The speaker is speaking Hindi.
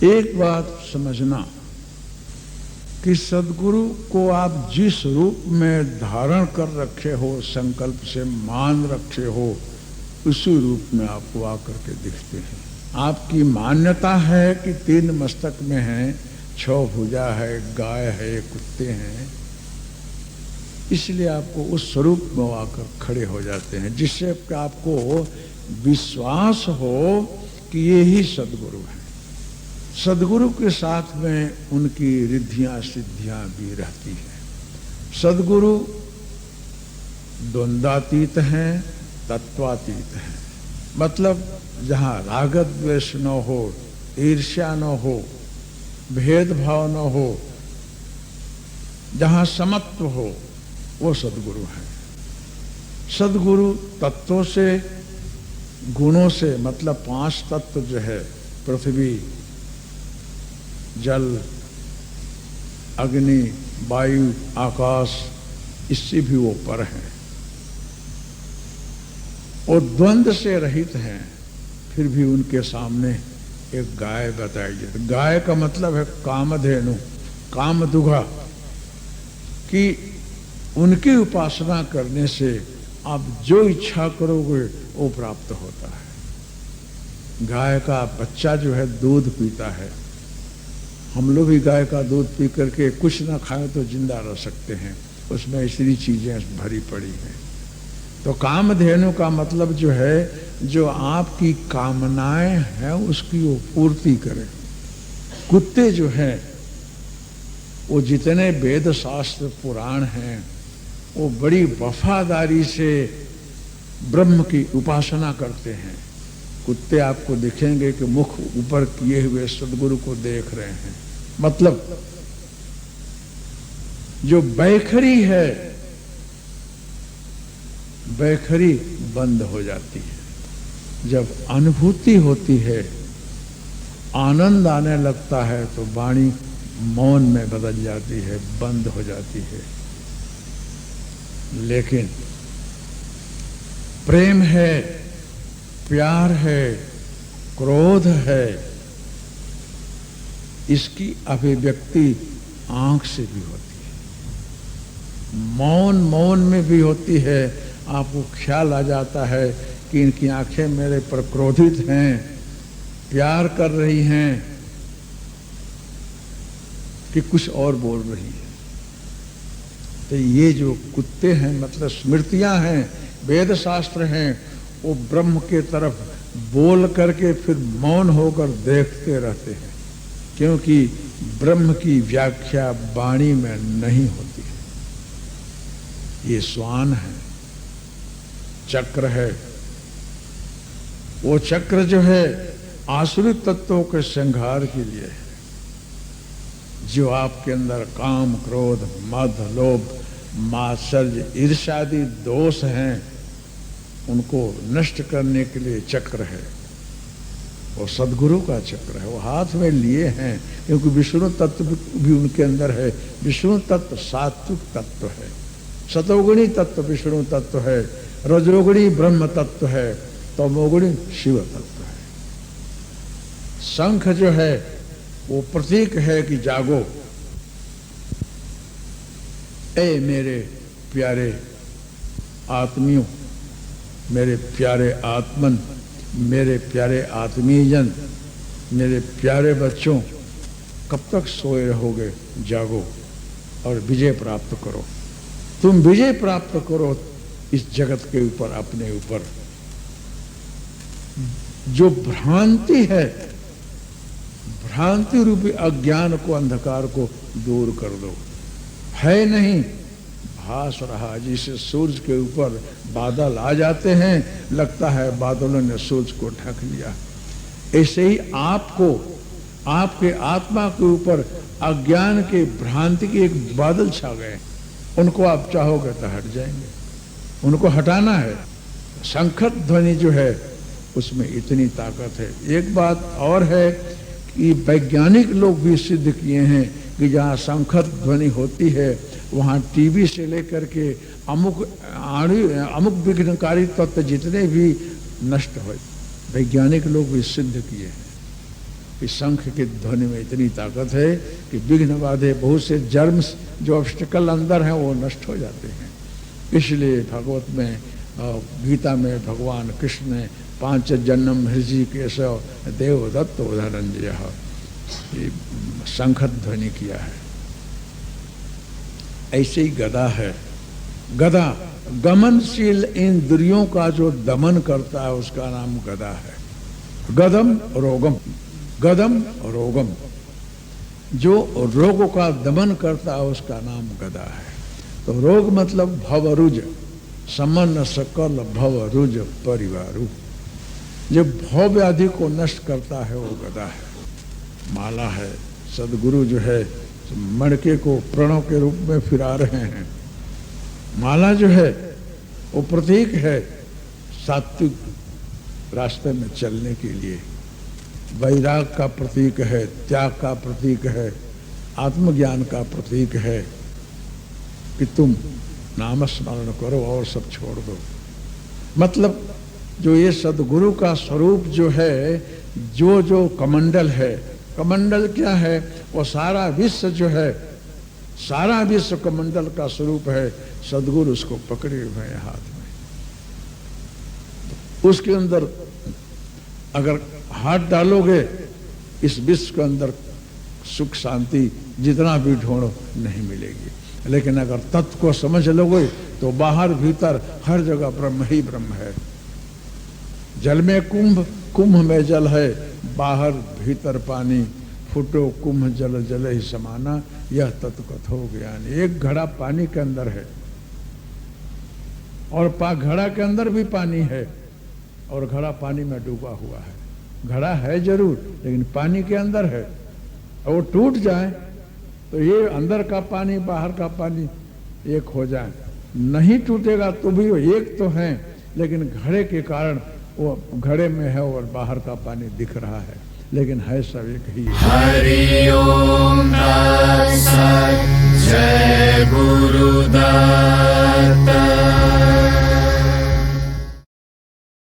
एक बात समझना कि सदगुरु को आप जिस रूप में धारण कर रखे हो, संकल्प से मान रखे हो, उसी रूप में आपको आकर के दिखते हैं। आपकी मान्यता है कि 3 मस्तक में हैं, 6 भुजा है, गाय है, कुत्ते हैं, इसलिए आपको उस स्वरूप में आकर खड़े हो जाते हैं, जिससे आपको विश्वास हो कि ये ही सदगुरु है। सदगुरु के साथ में उनकी रिद्धियां सिद्धियां भी रहती हैं। सदगुरु द्वंद्वातीत हैं, तत्वातीत हैं। मतलब जहाँ राग द्वेष न हो, ईर्ष्या न हो, भेदभाव न हो, जहाँ समत्व हो, वो सदगुरु है। सदगुरु तत्वों से, गुणों से, मतलब 5 तत्व जो है, पृथ्वी, जल, अग्नि, वायु, आकाश, इससे भी वो पर हैं और द्वंद्व से रहित हैं। फिर भी उनके सामने एक गाय बताई जाती। गाय का मतलब है कामधेनु, कामदुघा, कि उनकी उपासना करने से आप जो इच्छा करोगे वो प्राप्त होता है। गाय का बच्चा जो है दूध पीता है। हम लोग भी गाय का दूध पी करके कुछ ना खाएं तो जिंदा रह सकते हैं, उसमें ऐसी चीजें भरी पड़ी हैं। तो कामधेनु का मतलब जो है, जो आपकी कामनाएं हैं उसकी वो पूर्ति करे। कुत्ते जो हैं, वो जितने वेद शास्त्र पुराण हैं, वो बड़ी वफादारी से ब्रह्म की उपासना करते हैं। कुत्ते आपको दिखेंगे कि मुख ऊपर किए हुए सदगुरु को देख रहे हैं। मतलब जो बैखरी है, बैखरी बंद हो जाती है। जब अनुभूति होती है, आनंद आने लगता है, तो वाणी मौन में बदल जाती है, बंद हो जाती है। लेकिन प्रेम है, प्यार है, क्रोध है, इसकी अभिव्यक्ति आंख से भी होती है, मौन में भी होती है। आपको ख्याल आ जाता है कि इनकी आंखें मेरे पर क्रोधित हैं, प्यार कर रही हैं, कि कुछ और बोल रही है। तो ये जो कुत्ते हैं, मतलब स्मृतियां हैं, वेद शास्त्र हैं, वो ब्रह्म के तरफ बोल करके फिर मौन होकर देखते रहते हैं, क्योंकि ब्रह्म की व्याख्या वाणी में नहीं होती है। ये श्वान है, चक्र है। वो चक्र जो है आसुरिक तत्वों के संहार के लिए है। जो आपके अंदर काम, क्रोध, मद, लोभ, मात्सर्य, ईर्ष्यादि दोष हैं, उनको नष्ट करने के लिए चक्र है। वो सदगुरु का चक्र है, वो हाथ में लिए हैं, क्योंकि विष्णु तत्व भी उनके अंदर है। विष्णु तत्व सात्विक तत्व है, सतोगुणी तत्व विष्णु तत्व है, रजोगुणी ब्रह्म तत्व है, तमोगुणी शिव तत्व है। शंख जो है वो प्रतीक है कि जागो, ए मेरे प्यारे आत्मियों, मेरे प्यारे आत्मन, मेरे प्यारे आत्मीयजन, मेरे प्यारे बच्चों, कब तक सोए रहोगे? जागो और विजय प्राप्त करो। तुम विजय प्राप्त करो इस जगत के ऊपर, अपने ऊपर। जो भ्रांति है, भ्रांति रूपी अज्ञान को, अंधकार को दूर कर दो। है नहीं, भास रहा। जिसे सूरज के ऊपर बादल आ जाते हैं, लगता है बादलों ने सूरज को ढक लिया। ऐसे ही आपको, आपके आत्मा के ऊपर अज्ञान के, भ्रांति के एक बादल छा गए। उनको आप चाहोगे तो हट जाएंगे, उनको हटाना है। शंखत ध्वनि जो है उसमें इतनी ताकत है। एक बात और है कि वैज्ञानिक लोग भी सिद्ध किए हैं कि जहाँ शंखत ध्वनि होती है वहाँ टीबी से लेकर के अमुक विघ्नकारी तत्व जितने भी नष्ट हो। वैज्ञानिक लोग भी सिद्ध किए हैं। कि शंख की ध्वनि में इतनी ताकत है कि विघ्न बाधे बहुत से जर्म्स जो ऑब्स्टिकल अंदर हैं वो नष्ट हो जाते हैं। इसलिए भागवत में गीता में भगवान कृष्ण ने 5 जन्म हृषि केशव देवदत्त धनंजय शंख ध्वनि किया है। ऐसे ही गदा है। गदा गमनशील इंद्रियों का जो दमन करता है उसका नाम गदा है। गदम रोगम, गदम रोगम, जो रोगों का दमन करता है उसका नाम गदा है। तो रोग मतलब भवरुज, समन सकल भवरुज परिवारु, जो भव व्याधि को नष्ट करता है वो गदा है। माला है। सदगुरु जो है मणके को प्रणव के रूप में फिरा रहे हैं। माला जो है वो प्रतीक है सात्विक रास्ते में चलने के लिए, वैराग का प्रतीक है, त्याग का प्रतीक है, आत्मज्ञान का प्रतीक है कि तुम नाम स्मरण करो और सब छोड़ दो। मतलब जो ये सदगुरु का स्वरूप जो है, जो कमंडल है, कमंडल क्या है? वो सारा विश्व जो है, सारा विश्व कमंडल का स्वरूप है। सदगुरु उसको पकड़े हुए हैं हाथ में। उसके अंदर अगर हाथ डालोगे इस विश्व के अंदर सुख शांति जितना भी ढूंढो नहीं मिलेगी। लेकिन अगर तत्व को समझ लोगे तो बाहर भीतर हर जगह ब्रह्म ही ब्रह्म है। जल में कुंभ, कुंभ में जल है, बाहर भीतर पानी, फुटो कुंभ जल जल ही समाना, यह तत्व कथो ज्ञान। एक घड़ा पानी के अंदर है और घड़ा के अंदर भी पानी है और घड़ा पानी में डूबा हुआ है। घड़ा है जरूर लेकिन पानी के अंदर है, और वो टूट जाए तो ये अंदर का पानी बाहर का पानी एक हो जाए। नहीं टूटेगा तो भी वो एक तो है, लेकिन घड़े के कारण वो घड़े में है और बाहर का पानी दिख रहा है, लेकिन है सब एक ही। हरि ओम तत्सत्। जय गुरुदत्त।